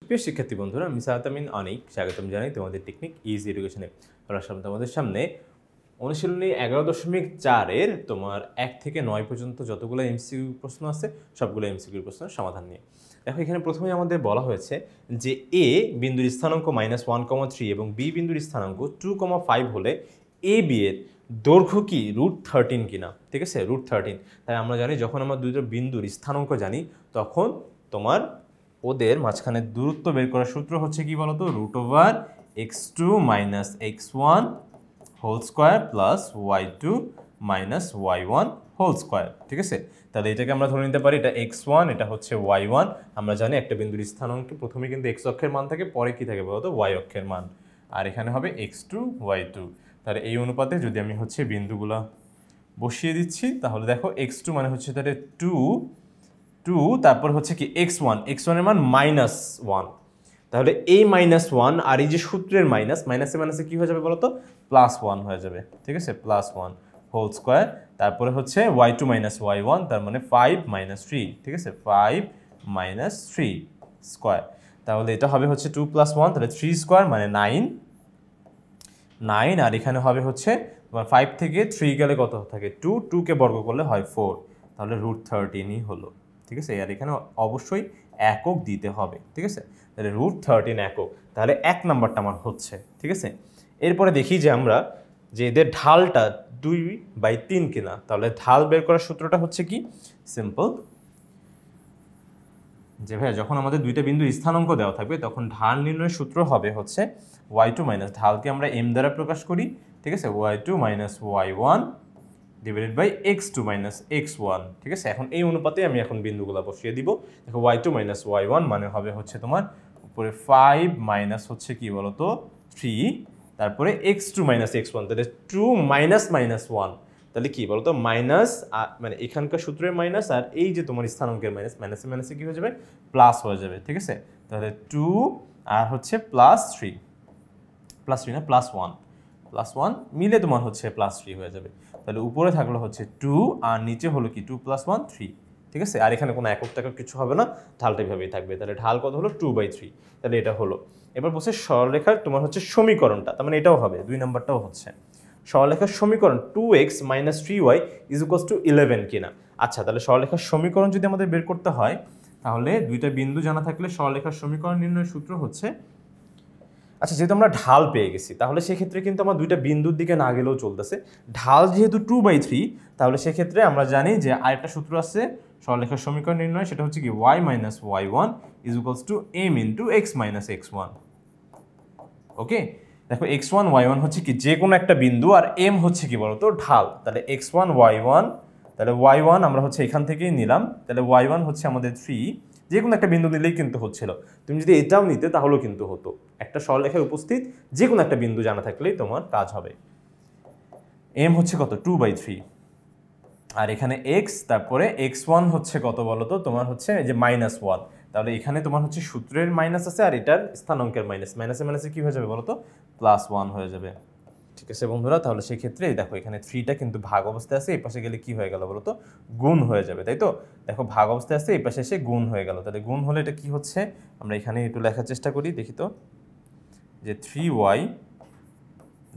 প্রিয় শিক্ষার্থী বন্ধুরা, আমি সাহাতামিন অনেক স্বাগতম জানাই তোমাদের টেকনিক ইজি এডুকেশনে। তোমাদের সামনে অনুশীলনী 11.4-এর তোমার 1 থেকে 9 পর্যন্ত যতগুলো এমসিকিউ প্রশ্ন আছে সবগুলো এমসিকিউ প্রশ্নের সমাধান নিয়ে। দেখো, এখানে প্রথমে আমাদের বলা হয়েছে যে এ বিন্দুর স্থানাঙ্ক -1,3 এবং বি বিন্দুর স্থানাঙ্ক 2,5 হলে এ বি এর দৈর্ঘ্য কি √13 কিনা। ঠিক আছে, √13। তাই আমরা জানি যখন আমরা দুটো বিন্দুর স্থানাঙ্ক জানি তখন তোমার ওদের মাঝখানে দূরত্ব বের করার সূত্র হচ্ছে কি বলতো, √x2 - x1 whole square plus y2 - y1 whole square. ঠিক আছে, তাহলে এটাকে আমরা ধরে নিতে পারি এটা x1, এটা হচ্ছে y1। আমরা জানি একটা বিন্দুর স্থানাঙ্কে প্রথমে কিন্তু x অক্ষের মান থাকে, পরে কি থাকে বলতো, y অক্ষের মান, আর এখানে হবে x2 y2। তাহলে এই অনুপাতে যদি আমি হচ্ছে বিন্দুগুলা বসিয়ে দিচ্ছি তাহলে দেখো x2 মানে হচ্ছে তাহলে 2, তারপর হচ্ছে কি x1 এর মান -1। তাহলে এই -1 আর এই যে সূত্রের মাইনাসে কি হয়ে যাবে বলতো, +1 হয়ে যাবে। ঠিক আছে, +1 হোল স্কোয়ার, তারপরে হচ্ছে y2 - y1, তার মানে 5 - 3। ঠিক আছে, 5 - 3 স্কোয়ার। তাহলে এটা হবে হচ্ছে 2 + 1, তাহলে 3 স্কোয়ার মানে 9, আর এখানে হবে হচ্ছে 5 থেকে 3 গেলে কত থাকে 2 কে বর্গ করলে হয় 4, তাহলে √13ই হলো। ঠিক আছে, আর এখানে অবশ্যই একক দিতে হবে। ঠিক আছে, তাহলে √13 একক, তাহলে 1 নাম্বারটা আমার হচ্ছে। ঠিক আছে, এরপরে দেখি যে আমরা যে এদের ঢালটা 2/3 কিনা। তাহলে ঢাল বের করার সূত্রটা হচ্ছে কি, সিম্পল, যে ভাইয়া যখন আমাদের দুইটা বিন্দু স্থানাঙ্ক দেওয়া থাকবে তখন ঢাল নির্ণয়ের সূত্র হবে হচ্ছে y2 - ঢালকে আমরা m দ্বারা প্রকাশ করি। ঠিক আছে, y2 - y1 divided by x2 - x1। ঠিক আছে, এখন এই অনুপাতে আমি এখন বিন্দুগুলো বসিয়ে দিব। দেখো, y2 - y1 মানে হবে হচ্ছে তোমার উপরে 5 মাইনাস হচ্ছে কি বলতো 3, তারপরে x2 - x1, তাহলে 2 -1, তাহলে কি বলতো মাইনাস, মানে এখানকার সূত্রের মাইনাস আর এই যে তোমার স্থানাঙ্কের মাইনাস, মাইনাসে কি হয়ে যাবে, প্লাস হয়ে যাবে। ঠিক আছে, তাহলে 2 আর হচ্ছে +3 না +1 মিলে তোমার হচ্ছে +3 হয়ে যাবে। তাহলে উপরে থাকলো হচ্ছে 2 আর নিচে হলো কি 2 + 1 3। ঠিক আছে, আর এখানে কোনো একক টাকক কিছু হবে না, ঢালটা এভাবেই থাকবে। তাহলে ঢাল কত হলো 2/3, তাহলে এটা হলো। এবার বলছে সরলরেখার তোমার হচ্ছে সমীকরণটা, তার মানে এটাও হবে, 2 নাম্বারটাও হচ্ছে সরলরেখার সমীকরণ 2x - 3y = 11 কিনা। আচ্ছা, তাহলে সরলরেখার সমীকরণ যদি আমাদের বের করতে হয় তাহলে দুইটা বিন্দু জানা থাকলে সরলরেখার সমীকরণ নির্ণয়ের সূত্র হচ্ছে, আচ্ছা যেহেতু আমরা ঢাল পেয়ে গেছি তাহলে সেক্ষেত্রে কিন্তু আমার দুইটা বিন্দুর দিকে না গেলেও চলতেছে। ঢাল যেহেতু 2/3, তাহলে সেক্ষেত্রে আমরা জানি যে আরেকটা সূত্র আছে সরলরেখার সমীকরণ নির্ণয়, সেটা হচ্ছে কি y - y1 = m × x - x1। ওকে, দেখো x1 y1 হচ্ছে কি যে কোনো একটা বিন্দু, আর m হচ্ছে কি বলতো ঢাল। তাহলে x1 y1, তাহলে y1 আমরা হচ্ছে এখান থেকেই নিলাম, তাহলে y1 হচ্ছে আমাদের 3, যে কোনো একটা বিন্দু নিলেই কিন্তু হচ্ছিল। তুমি যদি এটাও নিতে তাহলেও কিন্তু হতো, একটা সরলরেখায় উপস্থিত যে কোনো একটা বিন্দু জানা থাকলেই তোমার কাজ হবে। m হচ্ছে কত 2/3, আর এখানে x, তারপরে x1 হচ্ছে কত বলতো তোমার হচ্ছে যে -1, তাহলে এখানে তোমার হচ্ছে সূত্রের মাইনাস আছে আর এটার স্থানাঙ্কের মাইনাসে কি হয়ে যাবে বলতো, +1 হয়ে যাবে। ঠিক আছে বন্ধুরা, তাহলে সেই ক্ষেত্রে দেখো এখানে 3টা কিন্তু ভাগ অবস্থায় আছে, এই পাশে গেলে কি হয়ে গেল বলতো, গুণ হয়ে যাবে, তাই তো। দেখো ভাগ অবস্থায় আছে, এই পাশে এসে গুণ হয়ে গেল, তাহলে গুণ হলে এটা কি হচ্ছে, আমরা এখানে একটু লেখার চেষ্টা করি, দেখি তো, যে 3y,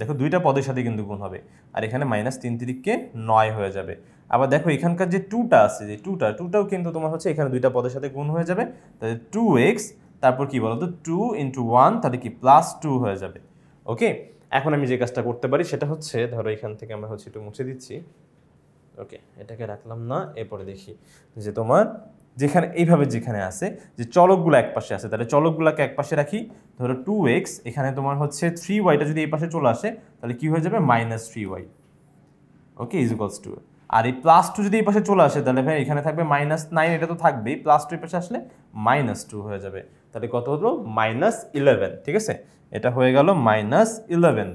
দেখো দুইটা পদের সাথে কিন্তু গুণ হবে, আর এখানে -3 তিরিককে 9 হয়ে যাবে। আবার দেখো এখানকার যে 2টা আছে, যে 2টাও কিন্তু তোমার হচ্ছে এখানে দুইটা পদের সাথে গুণ হয়ে যাবে, তাহলে 2x, তারপর কি বলতো 2 × 1, তাহলে কি +2 হয়ে যাবে। ওকে, এখন আমি যে কাজটা করতে পারি সেটা হচ্ছে, ধরো এখান থেকে আমরা হচ্ছে একটু মুছে দিচ্ছি। ওকে, এটাকে রাখলাম না, এরপরে দেখি যে তোমার যেখানে এইভাবে যেখানে আছে যে চলকগুলো এক পাশে আছে, তাহলে চলকগুলোকে এক পাশে রাখি। ধরো 2x, এখানে তোমার হচ্ছে 3yটা যদি এই পাশে চলে আসে তাহলে কি হয়ে যাবে, -3y। ওকে, = 2, আর এই +2 যদি এই পাশে চলে আসে তাহলে ভাই এখানে থাকবে -9, এটা তো থাকবেই, +2 এই পাশে আসলে -2 হয়ে যাবে। তাহলে কত হলো, -11। ঠিক আছে, এটা হয়ে গেল -11।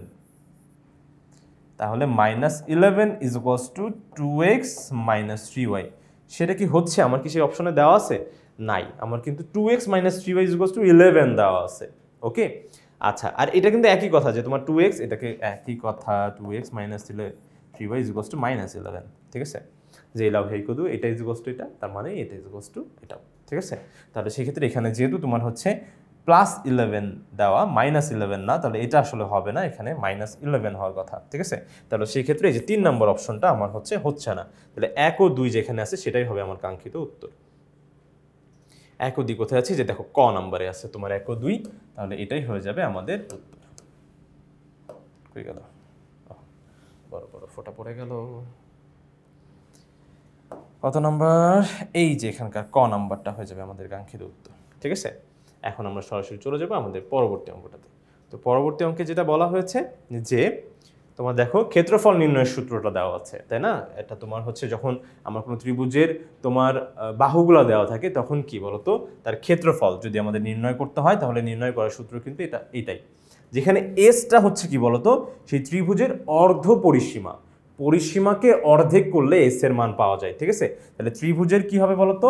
তাহলে -11 = 2x - 3y। সেটা কি হচ্ছে, আমার কি সেই অপশনে দেওয়া আছে? নাই, আমার কিন্তু 2x - 3y = 11 দেওয়া আছে। ওকে, আচ্ছা, আর এটা কিন্তু একই কথা যে তোমার 2x, এটাকে একই কথা 2x - 3y = -11। ঠিক আছে, যে লাভ হেই কদু এটা = এটা, তার মানে এটা = এটা। ঠিক আছে, তাহলে সেক্ষেত্রে এখানে যেহেতু তোমার হচ্ছে +11 দেওয়া, -11 না, তাহলে এটা আসলে হবে না, এখানে -11 হওয়ার কথা, ঠিক আছে। তাহলে সেই ক্ষেত্রে এই যে 3 নম্বর অপশনটা আমার হচ্ছে না, তাহলে 1 ও 2 যেখানে আছে সেটাই হবে আমার কাঙ্ক্ষিত উত্তর। 1 ও 2 কোথায় আছে, যে দেখো ক নম্বরে আছে তোমার 1 ও 2, তাহলে এটাই হয়ে যাবে আমাদের উত্তর। কই গেল, বড় বড় ফোঁটা পড়ে গেল। কত নাম্বার, এই যে এখানকার ক নাম্বারটা হয়ে যাবে আমাদের কাঙ্ক্ষিত উত্তর, ঠিক আছে। এখন আমরা সরাসরি চলে যাব আমাদের পরবর্তী অঙ্কটাতে। তো পরবর্তী অঙ্কে যেটা বলা হয়েছে যে তোমার দেখো ক্ষেত্রফল নির্ণয়ের সূত্রটা দেওয়া আছে, তাই না। এটা তোমার যখন আমার কোনো ত্রিভুজের তোমার বাহুগুলো দেওয়া থাকে তখন কি বলতো, তার ক্ষেত্রফল যদি আমাদের নির্ণয় করতে হয় তাহলে নির্ণয় করার সূত্র কিন্তু এটাই, যেখানে এসটা হচ্ছে কি বলতো সেই ত্রিভুজের অর্ধ পরিসীমা, পরিসীমাকে অর্ধেক করলে এস এর মান পাওয়া যায়, ঠিক আছে। তাহলে ত্রিভুজের কি হবে বলতো,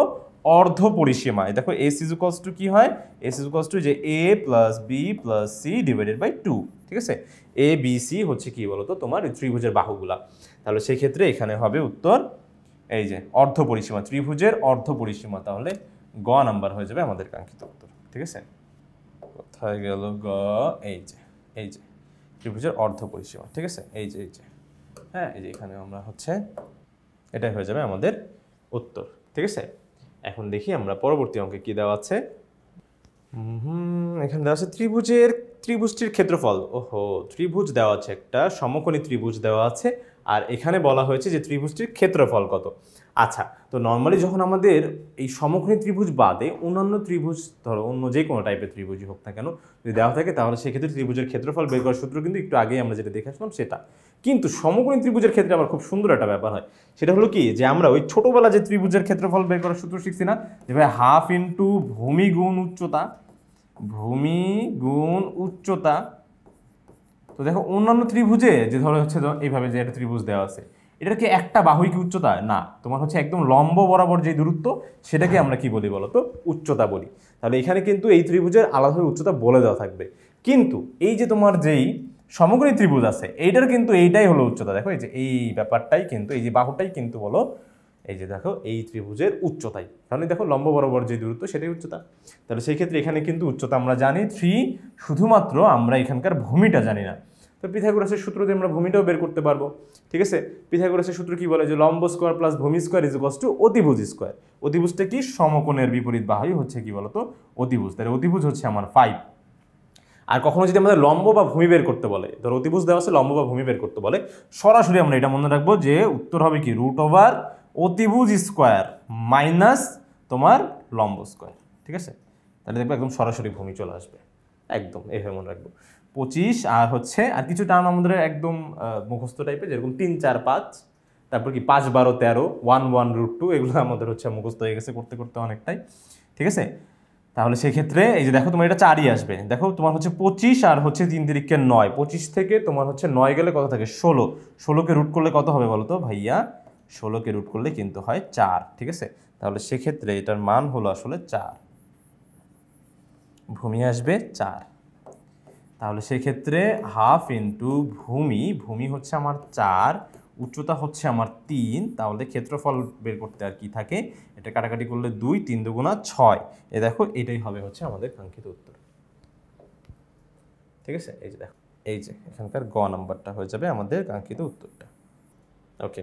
অর্ধ পরিসীমা। দেখো এস ইজ ইকুয়ালস টু কি হয়, এস ইজ ইকুয়ালস টু যে A plus B plus C divided by 2, ঠিক আছে। এ বি সি হচ্ছে কি বলতো তোমার ত্রিভুজের বাহুগুলা। তাহলে সেই ক্ষেত্রে এখানে হবে উত্তর এই যে অর্ধ পরিসীমা, ত্রিভুজের অর্ধ পরিসীমা, তাহলে গ নাম্বার হয়ে যাবে আমাদের কাঙ্ক্ষিত উত্তর, ঠিক আছে। কোথায় গেল গ, এই যে ত্রিভুজের অর্ধ পরিসীমা, ঠিক আছে। এই যে হ্যাঁ, এই যে এখানে আমরা এটাই হয়ে যাবে আমাদের উত্তর, ঠিক আছে। এখন দেখি আমরা পরবর্তী অঙ্কে কি দেওয়া আছে। এখানে দেওয়া আছে ত্রিভুজটির ক্ষেত্রফল। ওহো, ত্রিভুজ দেওয়া আছে, একটা সমকোণী ত্রিভুজ দেওয়া আছে, আর এখানে বলা হয়েছে যে ত্রিভুজটির ক্ষেত্রফল কত। আচ্ছা, তো নর্মালি যখন আমাদের এই সমকোণী ত্রিভুজ বাদে অন্যান্য ত্রিভুজ, ধরো অন্য যে কোনো টাইপের ত্রিভুজই হোক না কেন, যদি দেওয়া থাকে তাহলে সেক্ষেত্রে ত্রিভুজের ক্ষেত্রফল বের করার সূত্র কিন্তু একটু আগেই আমরা যেটা দেখে আসলাম সেটা। কিন্তু সমকোণী ত্রিভুজের ক্ষেত্রে আবার খুব সুন্দর একটা ব্যাপার হয়, সেটা হলো কি, যে আমরা ওই ছোটবেলা যে ত্রিভুজের ক্ষেত্রফল বের করার সূত্র শিখছি না, যে ভাই হাফ ইন্টু ভূমি গুণ উচ্চতা, ভূমি গুণ উচ্চতা। তো দেখো অন্যান্য ত্রিভুজে যে ধরো এইভাবে যে একটা ত্রিভুজ দেওয়া আছে, এটার কি একটা বাহুই কি উচ্চতা না, তোমার একদম লম্ব বরাবর যে দূরত্ব সেটাকে আমরা কি বলি বলতো, উচ্চতা বলি। তাহলে এখানে কিন্তু এই ত্রিভুজের আলাদাভাবে উচ্চতা বলে দেওয়া থাকবে, কিন্তু এই যে তোমার যেই সমকোণী ত্রিভুজ আছে এইটার কিন্তু এইটাই হলো উচ্চতা। দেখো এই যে এই ব্যাপারটাই কিন্তু, এই যে বাহুটাই কিন্তু বলো, এই যে দেখো এই ত্রিভুজের উচ্চতাই, তাহলে দেখো লম্ব বরাবর যে দূরত্ব সেটাই উচ্চতা। তাহলে সেই ক্ষেত্রে এখানে কিন্তু উচ্চতা আমরা জানি 3, শুধুমাত্র আমরা এখানকার ভূমিটা জানি না। তো পিথাগোরাসের সূত্র দিয়ে আমরা ভূমিটাও বের করতে পারবো, ঠিক আছে। পিথাগোরাসের সূত্র কি বলে, যে লম্ব স্কোয়ার প্লাস ভূমি স্কোয়ার ইজ ইকুয়ালস টু অতিভুজ স্কোয়ার। অতিভুজটা কি, সমকোণের বিপরীত বাহুই হচ্ছে কি বলতো অতিভুজ, তাহলে অতিভুজ হচ্ছে আমার 5। আর কখনো যদি আমাদের লম্ব বা ভূমি বের করতে বলে, ধরো অতিভুজ দেওয়া আছে, লম্ব বা ভূমি বের করতে বলে, সরাসরি আমরা এটা মনে রাখবো যে উত্তর হবে কি √ অতিভুজ স্কোয়ার মাইনাস তোমার লম্ব স্কোয়ার, ঠিক আছে। তাহলে দেখবো একদম সরাসরি ভূমি চলে আসবে, একদম এভাবে মনে রাখবো। 25 আর আর কিছু টার্ম আমাদের একদম মুখস্থ টাইপের, যেরকম 3 4 5, তারপর কি 5 12 13, 1 1 √2, এগুলো আমাদের মুখস্থ হয়ে গেছে করতে করতে অনেকটাই, ঠিক আছে। তাহলে সেক্ষেত্রে এই যে দেখো তোমার এটা 4ই আসবে, দেখো তোমার 25 আর 3 তিরিকে 9, 25 থেকে তোমার 9 গেলে কত থাকে 16, 16কে রুট করলে কত হবে বলো তো ভাইয়া, 16কে রুট করলে কিন্তু হয় 4, ঠিক আছে। তাহলে সেক্ষেত্রে এটার মান হলো আসলে 4, ভূমি আসবে 4। তাহলে সেক্ষেত্রে হাফ ইন্টু ভূমি হচ্ছে আমার 4, উচ্চতা হচ্ছে আমার 3, তাহলে ক্ষেত্রফল বের করতে আর কি থাকে, এটা কাটাকাটি করলে 2, 3 দুগুণা 6, এ দেখো এটাই হবে আমাদের কাঙ্ক্ষিত উত্তর, ঠিক আছে। এই যে দেখো, এই যে এখানকার গ নাম্বারটা হয়ে যাবে আমাদের কাঙ্ক্ষিত উত্তরটা। ওকে,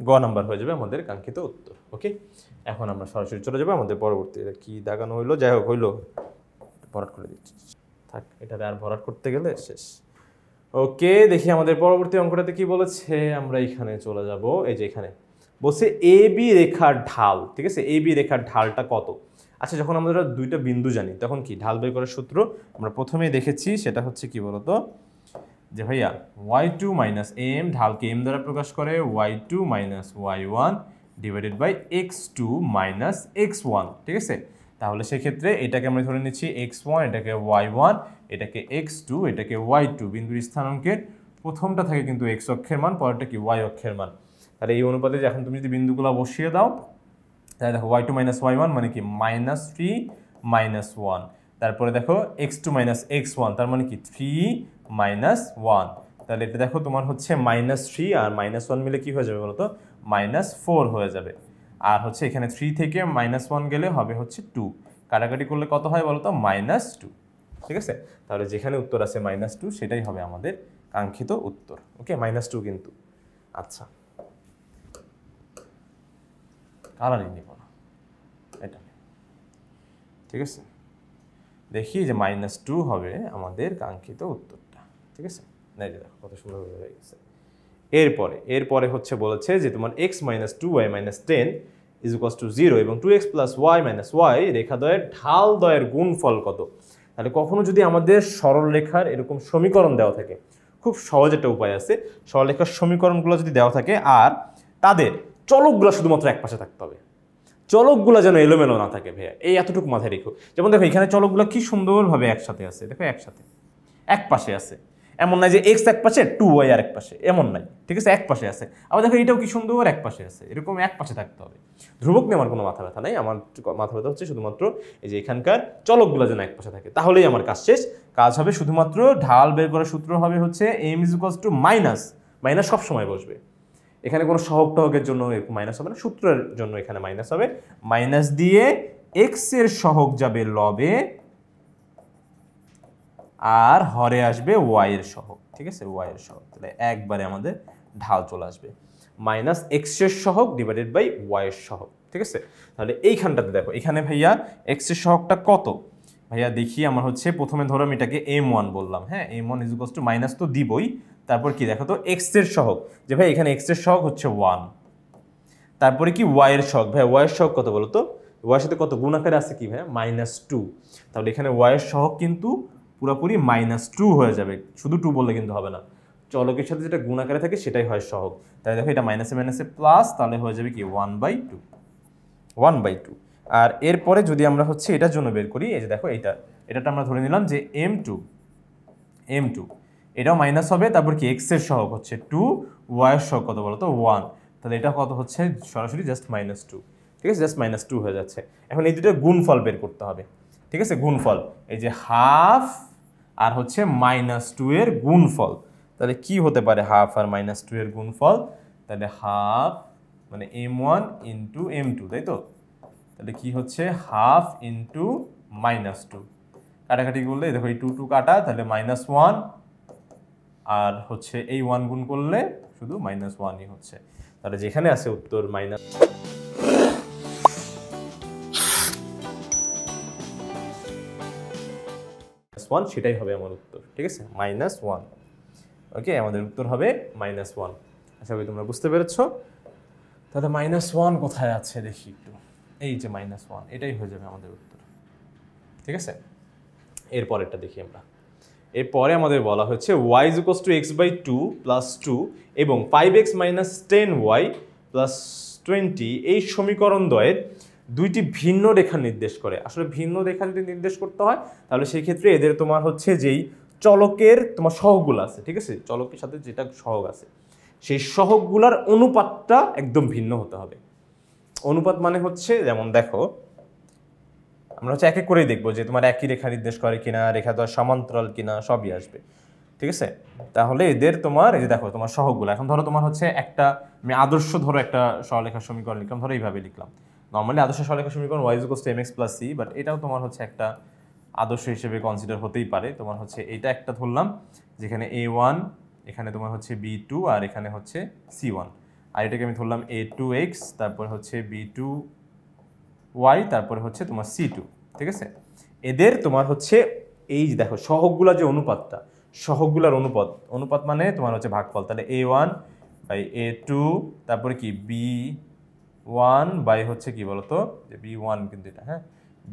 গ নাম্বার হয়ে যাবে আমাদের কাঙ্ক্ষিত উত্তর। ওকে, এখন আমরা সরাসরি চলে যাবো আমাদের পরবর্তী, কি দাগানো হইলো, যাই হোক হইলো, ভরাট করে দিচ্ছি, থাক, এটাতে আর ভরাট করতে গেলে শেষ। ওকে, দেখি আমাদের পরবর্তী অঙ্কটাতে কি বলেছে, আমরা এখানে চলে যাব। এই যে এখানে বলছে এ বি রেখার ঢাল, ঠিক আছে। এ বি রেখার ঢালটা কত। আচ্ছা, যখন আমরা দুইটা বিন্দু জানি তখন কি ঢাল বের করার সূত্র আমরা প্রথমেই দেখেছি, সেটা হচ্ছে কি বলতো, যে ভাইয়া y2 - m, ঢালকে m দ্বারা প্রকাশ করে, y2 - y1 divided by x2 - x1, ঠিক আছে। তাহলে সেক্ষেত্রে এটাকে আমরা ধরে নিচ্ছি x1, এটাকে y1, এটাকে x2, এটাকে y2, বিন্দুর স্থানাঙ্কের প্রথমটা থাকে কিন্তু x অক্ষের মান, পরেরটা কি y অক্ষের মান। তাহলে এই অনুপাতে এখন তুমি যদি বিন্দুগুলো বসিয়ে দাও, তাহলে দেখো y2 - y1 মানে কি -3 -1, তারপরে দেখো x2 - x1 তার মানে কি 3 -1, তাহলে এটা দেখো তোমার -3 আর -1 মিলে কি হয়ে যাবে বলতো, -4 হয়ে যাবে। আর এখানে 3 থেকে -1 গেলে হবে 2, কাটাকাটি করলে কত হয় বলো তো -2, ঠিক আছে। তাহলে যেখানে উত্তর আছে -2 সেটাই হবে আমাদের কাঙ্ক্ষিত উত্তর। ওকে, -2 কিন্তু। আচ্ছা, কালারই নিব না, এটা ঠিক আছে। দেখি যে -2 হবে আমাদের কাঙ্ক্ষিত উত্তরটা, ঠিক আছে। দেখো কত সুন্দর হয়ে গেছে। এরপরে হচ্ছে বলেছে যে তোমার x - 2y - 10 = 0 এবং 2x + y - y রেখাদ্বয়ের ঢালদ্বয়ের গুণফল কত। তাহলে কখনো যদি আমাদের সরল রেখার এরকম সমীকরণ দেওয়া থাকে, খুব সহজ একটা উপায় আছে, সরল রেখার সমীকরণগুলো যদি দেওয়া থাকে আর তাদের চলকগুলো শুধুমাত্র এক পাশে থাকতে হবে, চলকগুলো যেন এলোমেলো না থাকে ভাইয়া, এই এতটুকু মাথায় রেখো। যেমন দেখো এখানে চলকগুলো কি সুন্দরভাবে একসাথে আছে, দেখো একসাথে এক পাশে আছে, এমন নাই যে এক্স এক পাশে 2y আর এক পাশে, এমন নাই, ঠিক আছে, এক পাশে আছে। আবার দেখো এটাও কি সুন্দর এক পাশে আছে, এরকম এক পাশে থাকতে হবে। ধ্রুবক নিয়ে আমার কোনো মাথা ব্যথা নাই, আমার মাথা ব্যথা হচ্ছে শুধুমাত্র এই যে এখানকার চলকগুলো যেন এক পাশে থাকে, তাহলেই আমার কাজ শেষ। কাজ হবে শুধুমাত্র ঢাল বের করার সূত্র হবে হচ্ছে m মাইনাস সব সময় বসবে, এখানে কোনো সহগ টহগের জন্য মাইনাস হবে না, সূত্রের জন্য এখানে মাইনাস হবে। মাইনাস দিয়ে এক্স এর সহগ যাবে লবে আর হরে আসবে ওয়াই এর সহগ, ঠিক আছে, ওয়াই এর সহগ। তাহলে একবারে আমাদের ঢাল চলে আসবে -x এর সহগ ডিভাইডেড বাই ওয়াই এর সহগ, ঠিক আছে। তাহলে এইখানটাতে দেখো এখানে ভাইয়া x এর সহগটা কত ভাইয়া, দেখি আমার হচ্ছে প্রথমে ধরো আমি এটাকে m1 বললাম, হ্যাঁ, m1 = মাইনাস তো দিবই, তারপর কি দেখো তো x এর সহগ, যে ভাই এখানে x এর সহগ হচ্ছে 1, তারপরে কি y এর সহগ, ভাই y এর সহগ কত বলো তো, y এর সাথে কত গুণ আকারে আছে কি ভাইয়া -2, তাহলে এখানে y এর সহগ কিন্তু পুরোপুরি -2 হয়ে যাবে, শুধু 2 বললে কিন্তু হবে না, চলকের সাথে যেটা গুণ আকারে থাকে সেটাই হয় সহগ। তাই দেখো এটা মাইনাসে মাইনাসে প্লাস, তাহলে হয়ে যাবে কি 1/2। আর এরপরে যদি আমরা হচ্ছে এটার জন্য বের করি, এই যে দেখো এটাটা আমরা ধরে নিলাম যে m2, এটাও মাইনাস হবে, তারপর কি x এর সহগ হচ্ছে 2, y এর সহগ কত বলো তো 1, তাহলে এটা কত হচ্ছে সরাসরি জাস্ট -2, ঠিক আছে, জাস্ট -2 হয়ে যাচ্ছে। এখন এই দুটোর গুণফল বের করতে হবে, ঠিক আছে, গুণফল এই যে হাফ আর হচ্ছে -2 এর গুণফল, তাহলে কি হতে পারে হাফ আর -2 এর গুণফল, তাহলে হাফ মানে m1 ইন্টু m2, তাই তো, তাহলে কি হচ্ছে হাফ ইন্টু -2, কাটাকাটি করলে দেখো এই 2 কাটা, তাহলে -1 আর হচ্ছে এই 1 গুণ করলে শুধু -1ই হচ্ছে, তাহলে যেখানে আছে উত্তর -1 সেটাই হবে আমার উত্তর, ঠিক আছে, -1। ওকে, আমাদের উত্তর হবে -1। আশা করি তোমরা বুঝতে পেরেছো। তাহলে -1 কোথায় আছে দেখি একটু, এই যে -1, এটাই হয়ে যাবে আমাদের উত্তর, ঠিক আছে। এরপরেরটা দেখি আমরা, এরপরে আমাদের বলা হচ্ছে y = x/2 + 2 এবং 5x - 10y + 20 এই সমীকরণ দ্বয়ের দুইটি ভিন্ন রেখা নির্দেশ করে। আসলে ভিন্ন রেখা যদি নির্দেশ করতে হয় তাহলে সেই ক্ষেত্রে এদের তোমার হচ্ছে যেই চলকের তোমার সহগগুলো আছে, ঠিক আছে, চলকের সাথে যেটা সহগ আছে সেই সহগগুলোর অনুপাতটা একদম ভিন্ন হতে হবে। অনুপাত মানে হচ্ছে যেমন দেখো আমরা হচ্ছে এক এক করেই দেখবো যে তোমার একই রেখা নির্দেশ করে কিনা, রেখা দ্বয় সমান্তরাল কিনা, সবই আসবে, ঠিক আছে। তাহলে এদের তোমার এই যে দেখো তোমার সহগগুলো, এখন ধরো তোমার হচ্ছে একটা আমি আদর্শ ধরো একটা সরলরেখার সমীকরণ লিখলাম, ধরো এইভাবে লিখলাম, নর্মালি আদর্শ সরলরেখার সমীকরণ y = mx + c, বাট এটাও তোমার হচ্ছে একটা আদর্শ হিসেবে কনসিডার হতেই পারে। তোমার হচ্ছে এটা একটা ধরলাম যেখানে a1, এখানে তোমার হচ্ছে b2 আর এখানে হচ্ছে c1, আর এটাকে আমি ধরলাম a2x, তারপর হচ্ছে b2y, তারপরে হচ্ছে তোমার c2, ঠিক আছে। এদের তোমার হচ্ছে এই যে দেখো সহগগুলা যে অনুপাতটা, সহগগুলার অনুপাত মানে তোমার হচ্ছে ভাগফল, তাহলে a1/a2, তারপরে কি b1 হচ্ছে কি বলতো যে b1 কিন্তু এটা, হ্যাঁ,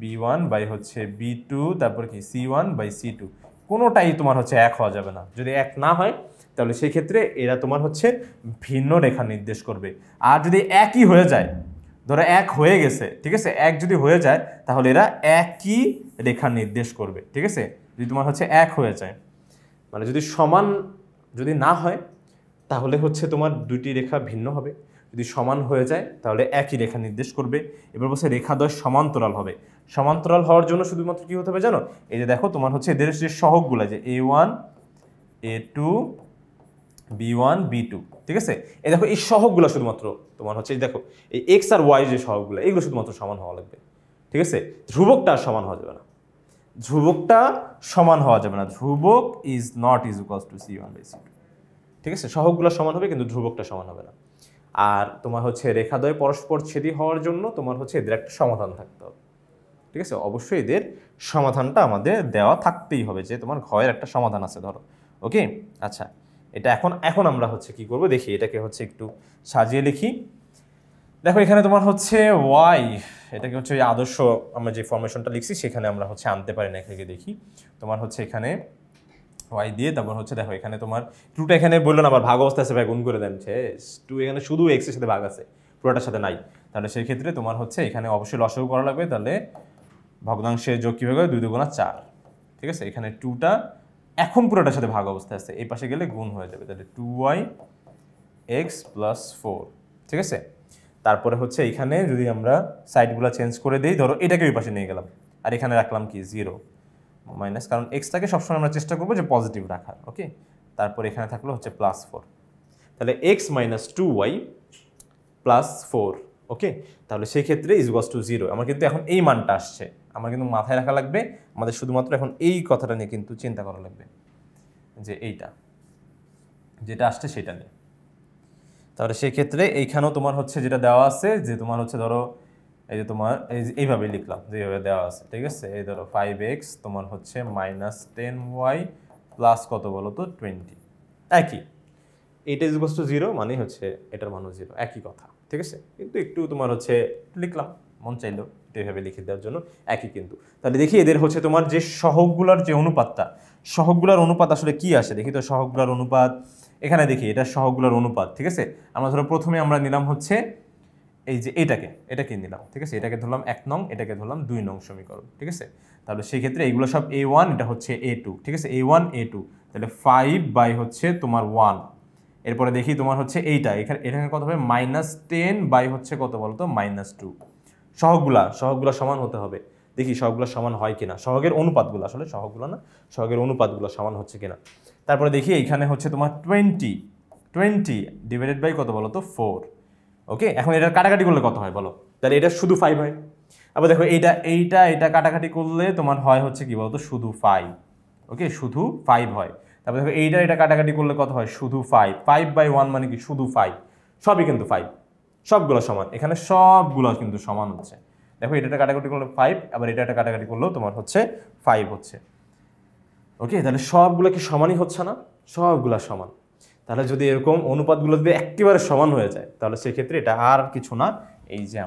b1 হচ্ছে b2, তারপর কি c1/c2, কোনোটাই তোমার হচ্ছে এক হওয়া যাবে না। যদি এক না হয় তাহলে সেই ক্ষেত্রে এরা তোমার হচ্ছে ভিন্ন রেখা নির্দেশ করবে। আর যদি একই হয়ে যায়, ধরো এক হয়ে গেছে, ঠিক আছে, এক যদি হয়ে যায় তাহলে এরা একই রেখা নির্দেশ করবে, ঠিক আছে। যদি তোমার হচ্ছে এক হয়ে যায় মানে যদি সমান যদি না হয় তাহলে হচ্ছে তোমার দুটি রেখা ভিন্ন হবে, যদি সমান হয়ে যায় তাহলে একই রেখা নির্দেশ করবে। এবার বলছে রেখাদ্বয় সমান্তরাল হবে। সমান্তরাল হওয়ার জন্য শুধুমাত্র কি হতে হবে জানো, এই যে দেখো তোমার হচ্ছে এদের যে সহগগুলো যে a1 a2 b1 b2, ঠিক আছে, এই দেখো এই সহগগুলো শুধুমাত্র তোমার হচ্ছে এই দেখো এই x আর y যে সহগগুলো এগুলো শুধুমাত্র সমান হওয়া লাগবে, ঠিক আছে, ধ্রুবকটা আর সমান হওয়া যাবে না, ধ্রুবকটা সমান হওয়া যাবে না, ধ্রুবক is not is equals two c1/c2, ঠিক আছে, সহগগুলো সমান হবে কিন্তু ধ্রুবকটা সমান হবে না। আর তোমার হচ্ছে রেখাদ্বয় পরস্পর ছেদি হওয়ার জন্য তোমার হচ্ছে এদের একটা সমাধান থাকতে হবে, ঠিক আছে, অবশ্যই এদের সমাধানটা আমাদের দেওয়া থাকতেই হবে, যে তোমার ঘয়ের একটা সমাধান আছে ধরো। ওকে, আচ্ছা, এটা এখন আমরা হচ্ছে কি করব দেখি, এটাকে হচ্ছে একটু সাজিয়ে লিখি। দেখো এখানে তোমার হচ্ছে ওয়াই, এটাকে হচ্ছে আদর্শ আমরা যে ফরমেশনটা লিখছি সেখানে আমরা হচ্ছে আনতে পারি না, এখানে দেখি তোমার হচ্ছে এখানে ওয়াই দিয়ে, তারপর হচ্ছে দেখো এখানে তোমার টুটা এখানে বললো না আবার ভাগ অবস্থা আছে, ভাই গুণ করে দেন, টু এখানে শুধু এক্স এর সাথে ভাগ আছে, পুরোটার সাথে নাই, তাহলে সেই ক্ষেত্রে তোমার হচ্ছে এখানে অবশ্যই লসাগু করা লাগবে, তাহলে ভগ্নাংশের যোগ কীভাবে হবে, 2 × 4, ঠিক আছে, এখানে টুটা এখন পুরোটার সাথে ভাগ অবস্থায় আছে, এই পাশে গেলে গুণ হয়ে যাবে, তাহলে 2yx + 4, ঠিক আছে। তারপরে হচ্ছে এখানে যদি আমরা সাইডগুলো চেঞ্জ করে দিই, ধরো এটাকে ওই পাশে নিয়ে গেলাম, আর এখানে রাখলাম কি 0 মাইনাস, কারণ এক্সটাকে সবসময় আমরা চেষ্টা করবো যে পজিটিভ রাখার। ওকে, তারপর এখানে থাকলো হচ্ছে +4, তাহলে x - 2y + 4, ওকে, তাহলে সেই ক্ষেত্রে ইজ ইকুয়ালস টু 0। আমার কিন্তু এখন এই মানটা আসছে, আমার কিন্তু মাথায় রাখা লাগবে, আমাদের শুধুমাত্র এখন এই কথাটা নিয়ে কিন্তু চিন্তা করা লাগবে, যে এইটা যেটা আসছে সেটা নিয়ে। তাহলে সেই ক্ষেত্রে এইখানেও তোমার হচ্ছে যেটা দেওয়া আছে, যে তোমার হচ্ছে ধরো এই যে তোমার এইভাবে লিখলাম যেভাবে দেওয়া আছে, ঠিক আছে, এই ধরো 5x তোমার হচ্ছে -10y প্লাস কত বলো তো 20, একই, এইটা ইজ ইকুয়ালস টু 0 মানে হচ্ছে এটার মানও 0, একই কথা, ঠিক আছে, কিন্তু একটু তোমার হচ্ছে লিখলাম, মন চাইলো এইভাবে লিখে দেওয়ার জন্য, একই কিন্তু। তাহলে দেখি এদের হচ্ছে তোমার যে সহগগুলোর যে অনুপাতটা, সহগগুলোর অনুপাত আসলে কি আসে দেখি তো, সহগগুলোর অনুপাত এখানে দেখি, এটা সহগগুলোর অনুপাত, ঠিক আছে। আমরা ধরো প্রথমে আমরা নিলাম হচ্ছে এই যে এটাকে নিলাম, ঠিক আছে, এটাকে ধরলাম 1 নং, এটাকে ধরলাম 2 নং সমীকরণ, ঠিক আছে। তাহলে সেই ক্ষেত্রে এইগুলো সব a1, এটা হচ্ছে a2, ঠিক আছে, a1 a2, তাহলে 5 হচ্ছে তোমার 1। এরপরে দেখি তোমার হচ্ছে এইটা, এখানে কত হবে -10 হচ্ছে কত বলতো -2। সহগগুলা সমান হতে হবে, দেখি সহগগুলো সমান হয় কিনা, সহগের অনুপাতগুলো, আসলে সহগগুলো না, সহগের অনুপাতগুলো সমান হচ্ছে কিনা। তারপরে দেখি এইখানে হচ্ছে তোমার 20 ডিভাইডেড বাই কত বলো তো 4। ওকে, এখন এটা কাটাকাটি করলে কত হয় বলো, তাহলে এটা শুধু 5 হয়। আবার দেখো এইটা কাটাকাটি করলে তোমার হয় হচ্ছে কি বলতো শুধু 5, ওকে, শুধু 5 হয়। তারপর দেখো এটা কাটাকাটি করলে কত হয়, শুধু 5/1 মানে কি শুধু 5, সবই কিন্তু 5, সবগুলো সমান, এখানে সবগুলো কিন্তু সমান হচ্ছে। দেখো এটা কাটাকাটি করলে 5, আবার এটা কাটাকাটি করলেও তোমার হচ্ছে 5 হচ্ছে। ওকে, তাহলে সবগুলো কি সমানই হচ্ছে না, সবগুলো সমান। তাহলে যদি এরকম অনুপাতগুলো যদি একেবারে সমান হয়ে যায়, তাহলে সেক্ষেত্রে এটা আর কিছু না, এই যে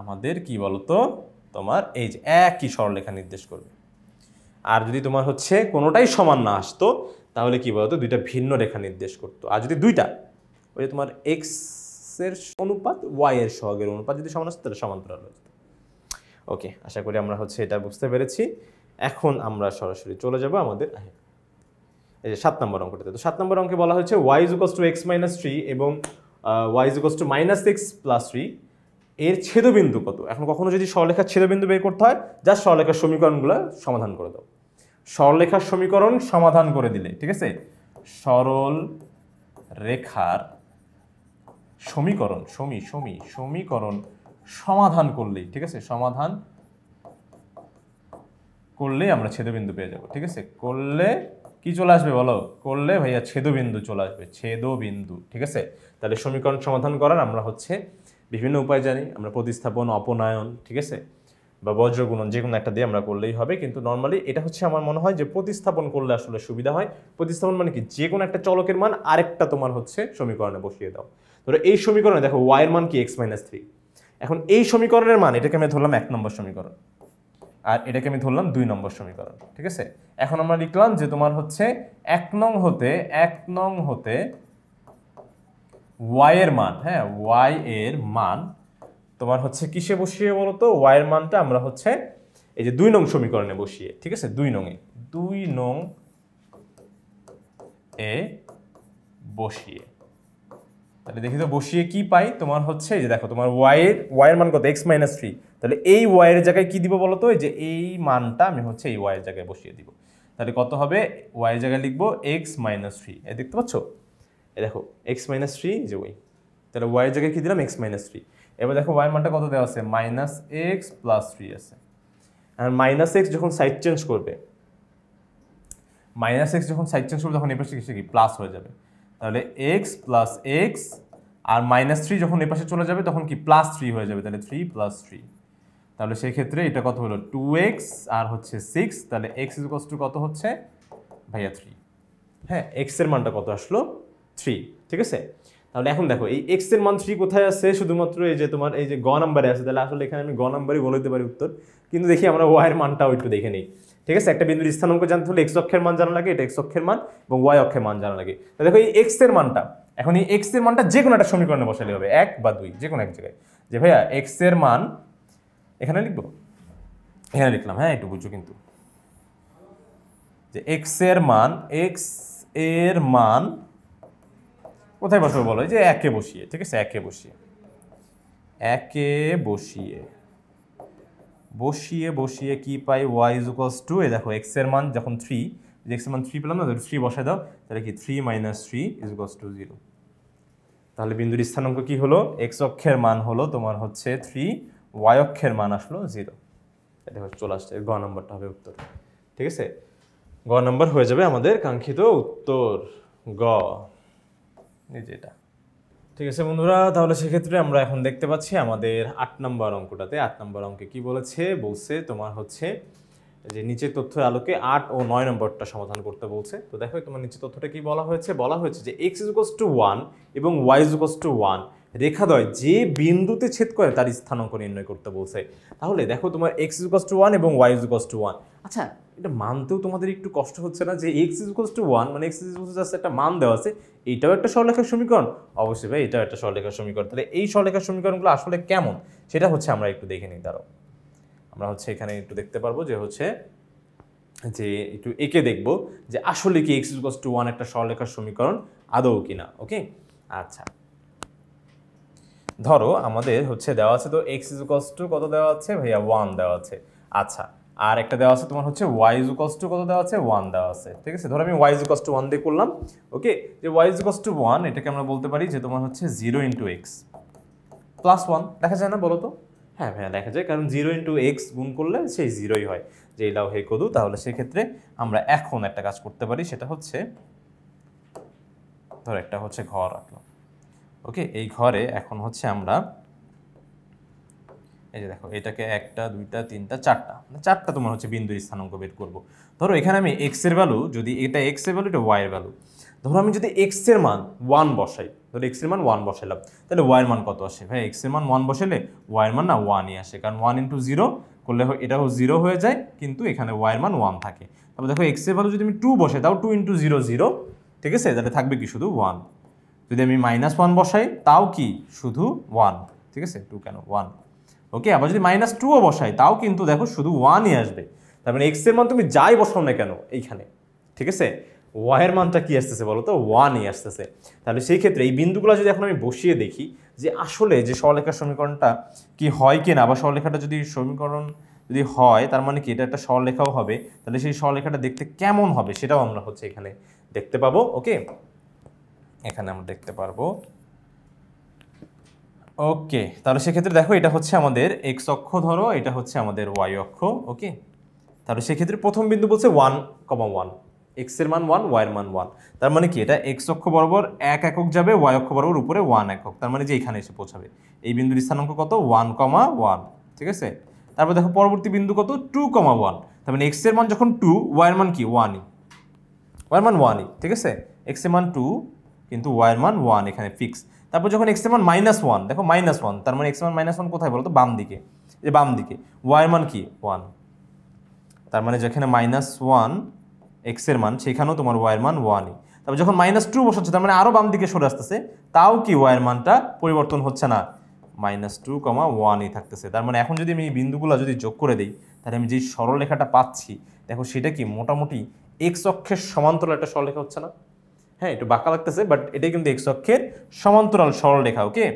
আমাদের কি বলতো তোমার এই যে একই সরলরেখা নির্দেশ করবে। আর যদি তোমার হচ্ছে কোনোটাই সমান না আসতো, তাহলে কি বলতো দুইটা ভিন্ন রেখা নির্দেশ করতো। আর যদি দুইটা ওই যে তোমার এক্স এর অনুপাত ওয়াই এর সহগের অনুপাত যদি সমান আসতো, তাহলে সমান্তরাল হয়ে যেত। ওকে, আশা করি আমরা হচ্ছে এটা বুঝতে পেরেছি। এখন আমরা সরাসরি চলে যাব আমাদের এই যে 7 নম্বর অঙ্কটাতে। তো 7 নম্বর অঙ্কে বলা হয়েছে y = x - 3 এবং y = -x + 3 এর ছেদবিন্দু কত। এখন কখনো যদি সরলরেখার ছেদবিন্দু বের করতে হয়, জাস্ট সরলরেখার সমীকরণগুলো সমাধান করে দাও। সরলরেখার সমীকরণ সমাধান করে দিলে, ঠিক আছে, সরল রেখার সমীকরণ সমীকরণ সমাধান করলেই, ঠিক আছে, সমাধান করলে আমরা ছেদবিন্দু পেয়ে যাব, ঠিক আছে। করলে কি চলে আসবে বলো, করলে ভাইয়া ছেদবিন্দু চলে আসবে, ছেদবিন্দু, ঠিক আছে। তাহলে সমীকরণ সমাধান করার আমরা হচ্ছে বিভিন্ন উপায় জানি, আমরা প্রতিস্থাপন, অপনয়ন, ঠিক আছে, বা বজ্রগুণন, যে কোনো একটা দিয়ে আমরা করলেই হবে। কিন্তু নর্মালি এটা হচ্ছে আমার মনে হয় যে প্রতিস্থাপন করলে আসলে সুবিধা হয়। প্রতিস্থাপন মানে কি, যে কোনো একটা চলকের মান আরেকটা তোমার হচ্ছে সমীকরণে বসিয়ে দাও। ধরো এই সমীকরণে দেখো y এর মান কি x - 3, এখন এই সমীকরণের মান এটাকে আমি ধরলাম 1 নম্বর সমীকরণ, আর এটাকে আমি ধরলাম 2 নম্বর সমীকরণ, ঠিক আছে। এখন আমরা লিখলাম যে তোমার হচ্ছে 1 নং হতে y এর মান, হ্যাঁ, y এর মান তোমার হচ্ছে কিসে বসিয়ে বলো তো, y এর মানটা আমরা হচ্ছে এই যে 2 নং সমীকরণে বসিয়ে, ঠিক আছে, 2 নং এ বসিয়ে, তাহলে দেখি তো বসিয়ে কি পাই, তোমার হচ্ছে এই যে দেখো তোমার y এর মান কত, x - 3, তাহলে এই y এর জায়গায় কি দিব বলো তো, এই যে এই মানটা আমি হচ্ছে এই y এর জায়গায় বসিয়ে দিব। তাহলে কত হবে, y এর জায়গায় লিখবো x - 3, দেখতে পাচ্ছ, এই দেখো x - 3 যে y, তাহলে y এর জায়গায় কি দিলাম x - 3, এবার দেখো y এর মানটা কত দেওয়া আছে, -x + 3 আছে। আর -x যখন সাইড চেঞ্জ করবে, -x যখন সাইড চেঞ্জ করবে তখন এই পাশে কি প্লাস হয়ে যাবে, তাহলে x + x আর -3 যখন এই পাশে চলে যাবে তখন কি +3 হয়ে যাবে, তাহলে 3 + 3। তাহলে সেই ক্ষেত্রে এটা কত হলো 2x আর হচ্ছে 6, তাহলে x কত হচ্ছে ভাইয়া 3। হ্যাঁ, x এর মানটা কত আসলো 3, ঠিক আছে। তাহলে এখন দেখো এই x এর মান 3 কোথায় আছে, শুধুমাত্র এই যে তোমার এই যে গ নাম্বারে আছে, তাহলে আসলে এখানে আমি গ নাম্বারই বলে দিতে পারি উত্তর, কিন্তু দেখি আমরা y এর মানটাও একটু দেখে নিই, ঠিক আছে। একটা বিন্দুর স্থানাঙ্ক জানতে হলে x অক্ষের মান জানা লাগে, এটা x অক্ষের মান, এবং y অক্ষের মান জানা লাগে। তো দেখো এই x এর মানটা, এখন এই x এর মানটা যে কোনো একটা সমীকরণে বসালে হবে, 1 বা 2 যে কোনো এক জায়গায়, যে ভাইয়া x এর মান এখানে লিখবো, এখানে লিখলাম, হ্যাঁ একটু বুঝছো কিন্তু, যে x এর মান কোথায় বসাবো বলো, যে একে বসিয়ে, ঠিক আছে, একে বসিয়ে কি পাই, y = এ দেখো x এর মান যখন 3, যে x এর মান 3 পেলাম না, 3 বসায় দাও, তাহলে কি 3 - 3 = 0। তাহলে বিন্দুর স্থানাঙ্ক কি হলো, x অক্ষের মান হলো তোমার হচ্ছে 3, y অক্ষের মান আসলো 0। এটা চলে আসছে, গ নাম্বারটা হবে উত্তর, ঠিক আছে। গ নাম্বার হয়ে যাবে আমাদের কাঙ্ক্ষিত উত্তর, গ, এই যে এটা, ঠিক আছে বন্ধুরা। তাহলে সেক্ষেত্রে আমরা এখন দেখতে পাচ্ছি আমাদের 8 নম্বর অঙ্কটাতে, 8 নম্বর অঙ্কে কি বলছে তোমার হচ্ছে যে নিচের তথ্যের আলোকে 8 ও 9 নম্বরটা সমাধান করতে বলছে। তো দেখো তোমার নিচের তথ্যটা কি বলা হয়েছে যে x = 1 এবং y = 1 রেখাদ্বয় যে বিন্দুতে ছেদ করে তার স্থানাঙ্ক নির্ণয় করতে বলছে। তাহলে দেখো তোমার x = 1 এবং y = 1, আচ্ছা এটা মানতেও তোমাদের একটু কষ্ট হচ্ছে না, যে x = 1 মানে x জাস্ট একটা মান দেওয়া আছে, এটাও একটা সরলরেখার সমীকরণ, অবশ্যই ভাই এটাও একটা সরলরেখার সমীকরণ। তাহলে এই সরলরেখার সমীকরণগুলো আসলে কেমন সেটা হচ্ছে আমরা একটু দেখে নিই। দাঁড়াও, আমরা হচ্ছে এখানে একটু দেখতে পারবো যে একটু এঁকে দেখবো যে আসলে কি x = 1 একটা সরলরেখার সমীকরণ আদৌ কিনা। ওকে, আচ্ছা ধরো আমাদের হচ্ছে দেওয়া আছে, তো x কত দেওয়া আছে ভাইয়া, 1 দেওয়া আছে। আচ্ছা, আর একটা দেওয়া আছে তোমার হচ্ছে y কত দেওয়া আছে, 1 দেওয়া আছে, ঠিক আছে। ধরো আমি y 1 দিয়ে করলাম, ওকে, যে y 1 এটাকে আমরা বলতে পারি যে তোমার হচ্ছে 0 × x + 1, দেখা যায় না বলো তো? হ্যাঁ ভাইয়া দেখা যায়, কারণ 0 × x গুণ করলে সেই 0ই হয়, যে লাউ হে কদু। তাহলে সেক্ষেত্রে আমরা এখন একটা কাজ করতে পারি, সেটা হচ্ছে ধর একটা হচ্ছে ঘর রাখলাম, ওকে, এই ঘরে এখন হচ্ছে আমরা এই যে দেখো এটাকে 1টা 2টা 3টা 4টা তোমার হচ্ছে বিন্দুর স্থানাঙ্ক বের করব। ধরো এখানে আমি x এর ভ্যালু, যদি এটা x এর ভ্যালু, এটা y এর ভ্যালু, ধরো আমি যদি x এর মান 1 বসাই, ধরো x এর মান 1 বসাইলাম, তাহলে y এর মান কত আসে ভাই, x এর মান 1 বসাইলে y এর মান না 1ই আসে, কারণ 1 × 0 করলে এটাও 0 হয়ে যায়, কিন্তু এখানে y এর মান 1 থাকে। তারপর দেখো x এর ভ্যালু যদি আমি 2 বসাই, তাও 2 × 0 0, ঠিক আছে, তাহলে থাকবে কি শুধু 1। যদি আমি -1 বসাই তাও কি শুধু 1, ঠিক আছে, 2 কেন 1, ওকে। আবার যদি -2ও বসাই তাও কিন্তু দেখো শুধু 1ই আসবে। তার মানে x এর মান তুমি যাই বসাও না কেন এইখানে, ঠিক আছে, y এর মানটা কি আসতেছে বলো তো, 1ই আসতেছে। তাহলে সেই ক্ষেত্রে এই বিন্দুগুলো যদি এখন আমি বসিয়ে দেখি যে আসলে যে সরলরেখার সমীকরণটা কি হয় কিনা, বা সরলরেখাটা যদি সমীকরণ যদি হয় তার মানে কি এটা একটা সরলরেখাও হবে, তাহলে সেই সরলরেখাটা দেখতে কেমন হবে সেটাও আমরা হচ্ছে এখানে দেখতে পাবো। ওকে, এখানে আমরা দেখতে পারবো। ওকে, তাহলে সেক্ষেত্রে দেখো এটা হচ্ছে আমাদের x অক্ষ, ধরো এটা হচ্ছে আমাদের y অক্ষ। ওকে, তাহলে সেক্ষেত্রে প্রথম বিন্দু বলছে 1, 1, x এর মান 1, y এর মান 1, তার মানে কি এটা x অক্ষ বরাবর 1 একক যাবে, y অক্ষ বরাবর উপরে 1 একক, তার মানে যে এখানে এসে পৌঁছাবে। এই বিন্দুর স্থানাঙ্ক কত, 1, 1, ঠিক আছে। তারপর দেখো পরবর্তী বিন্দু কত, 2, 1, তার মানে x এর মান যখন 2, y এর মান কি 1ই, y এর মান 1ই, ঠিক আছে, x এর মান 2 কিন্তু y এর মান 1 এখানে ফিক্স। তারপর যখন x এর মান -1, দেখো -1, তার মানে x এর মান -1 কোথায় বলো তো, বাম দিকে, এই বাম দিকে, y এর মান কি 1, তার মানে যেখানে -1 x এর মান সেখানেও তোমার y এর মান 1ই। তারপর যখন -2 বসাচ্ছে তার মানে আরো বাম দিকে সরে আসতেছে, তাও কি y এর মানটা পরিবর্তন হচ্ছে না, -2, 1ই থাকতেছে। তার মানে এখন যদি আমি এই বিন্দুগুলো যদি যোগ করে দিই, তাহলে আমি যেই সরলরেখাটা পাচ্ছি দেখো সেটা কি মোটামুটি x অক্ষের সমান্তরাল একটা সরলরেখা হচ্ছে না। হ্যাঁ একটু বাঁকা লাগতেছে, বাট এটাই কিন্তু x অক্ষের সমান্তরাল সরলরেখা। ওকে,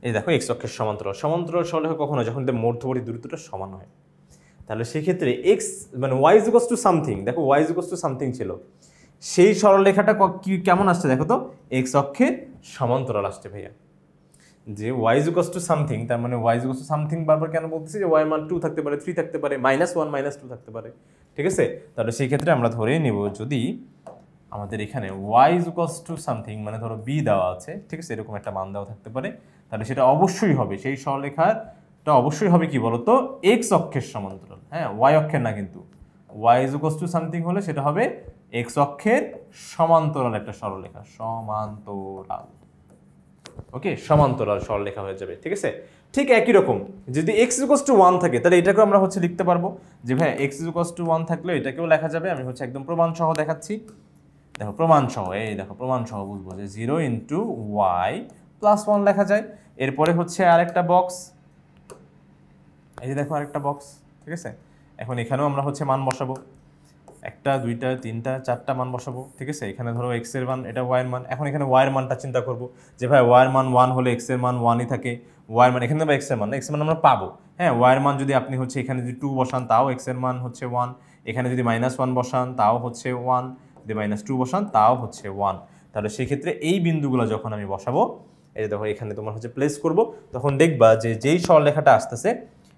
এই দেখো x অক্ষের সমান্তরাল সরলরেখা কখনো যখন মধ্যবর্তী দূরত্বটা সমান হয়, তাহলে সেক্ষেত্রে x মানে y = সামথিং, দেখো y = সামথিং ছিল, সেই সরলরেখাটা কেমন আসছে দেখো তো, x অক্ষের সমান্তরাল আসছে ভাইয়া। যে Y is equals to something, তার মানে Y is equals to something বারবার কেন বলতেছি, যে ওয়াই মান 2 থাকতে পারে, 3 থাকতে পারে, -1 -2 থাকতে পারে, ঠিক আছে। তাহলে সেই ক্ষেত্রে আমরা ধরে নিব যদি আমাদের এখানে Y is equals to something মানে ধরো বি দেওয়া আছে, ঠিক আছে, এরকম একটা মান দেওয়া থাকতে পারে, তাহলে সেটা অবশ্যই হবে, সেই সরলরেখাটা অবশ্যই হবে কি বলতো, এক্স অক্ষের সমান্তরাল, হ্যাঁ, ওয়াই অক্ষের না কিন্তু। Y is equals to something হলে সেটা হবে এক্স অক্ষের সমান্তরাল একটা সরলরেখা, সমান্তরাল, ওকে, সমান্তরাল সরলরেখা হয়ে যাবে, ঠিক আছে। ঠিক একই রকম যদি x ইকুয়ালস টু 1 থাকে তাহলে এটাকেও আমরা হচ্ছে লিখতে পারবো যে ভাই x ইকুয়ালস টু 1 থাকলে এটাকেও লেখা যাবে। আমি হচ্ছে একদম প্রমাণ সহ দেখাচ্ছি, দেখো প্রমাণ সহ, এই দেখো প্রমাণ সহ বুঝবো যে 0 ইন্টু ওয়াই প্লাস 1 লেখা যায়। এরপরে হচ্ছে আরেকটা বক্স, এই যে দেখো আরেকটা বক্স, ঠিক আছে। এখন এখানেও আমরা হচ্ছে মান বসাবো, 1টা 2টা 3টা 4টা মান বসাবো, ঠিক আছে। এখানে ধরো x এর মান, এটা y এর মান। এখন এখানে y এর মানটা চিন্তা করব যে ভাই y এর মান 1 হলে x এর মান 1ই থাকে, y এর মান এখানে বা x এর মান আমরা পাবো, হ্যাঁ। y এর মান যদি আপনি হচ্ছে এখানে যদি 2 বসান তাও x এর মান হচ্ছে 1, এখানে যদি -1 বসান তাও হচ্ছে 1, যদি -2 বসান তাও হচ্ছে 1। তাহলে সেই ক্ষেত্রে এই বিন্দুগুলো যখন আমি বসাবো, এই যে দেখো এখানে তোমার হচ্ছে প্লেস করব, তখন দেখবা যে যেই সরলরেখাটা আসতেছে